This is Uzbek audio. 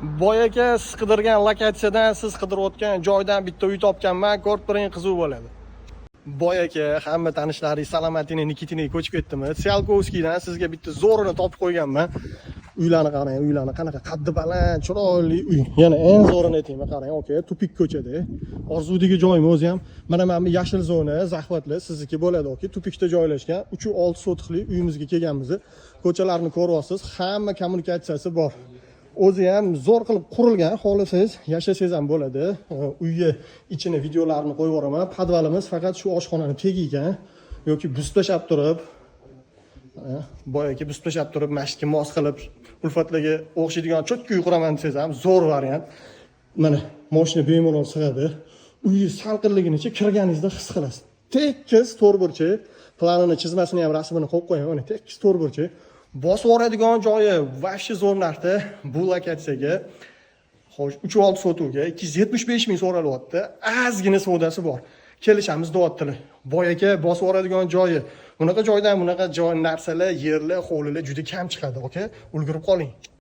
Boy aka, siz qidirgan lokatsiyadan, siz qidirayotgan joydan bitta uy topganman, ko'rib turing, qiziq bo'ladi. Boy aka, hamma tanishlaringiz Salomatini Nikitiniga ko'chib ketdimi? Tsiolkovskiydan sizga bitta zo'rini topib qo'yganman. Uylarni qarang, uylarni qanaqa qaddi baland, chiroyli uy. Yana eng zo'rini aytayman, qarang, aka, tupik ko'chada. Orzudagi joyim o'zi ham mana bu yashil zona, zahvatli sizniki bo'ladi, aka. Tupikda joylashgan 3-6 sotixli uyimizga kelganmiz. Ko'chalarni ko'ryapsiz, hamma kommunikatsiyasi bor. O'zi ham zo'r qilib qurilgan, xohlasangiz yashasangiz ham bo'ladi. Uyga ichini videolarini qo'yib yuboraman. Podvalimiz faqat shu oshxonani tegi ekan yoki bustlashab turib, boy aka bustlashab turib, mashqga mos qilib, ulfatlarga o'xshaydigan cho'tka uy quraman desangiz ham zo'r variant. Mana mashina bemalol sig'adi. Uyi salqinligini kirganingizda his qilasiz. Tekis to'rtburchak, planini chizmasini ham rasmini qo'yib qo'yaman. Mana tekis to'rtburchak. Bosib yuboradigan joyi vashchi zo'r narxda bu lokatsiyaga. Xo'sh, 3.6 sotuvga 275 ming so'ralyapti. Ozgina savdosi bor. Kelishamiz deyaptilar. Boy aka, bosib yuboradigan joyi. Bunaqa joydan bunaqa joy narsalar, yerlar, hovlilar juda kam chiqadi, aka. Ulgurib qoling.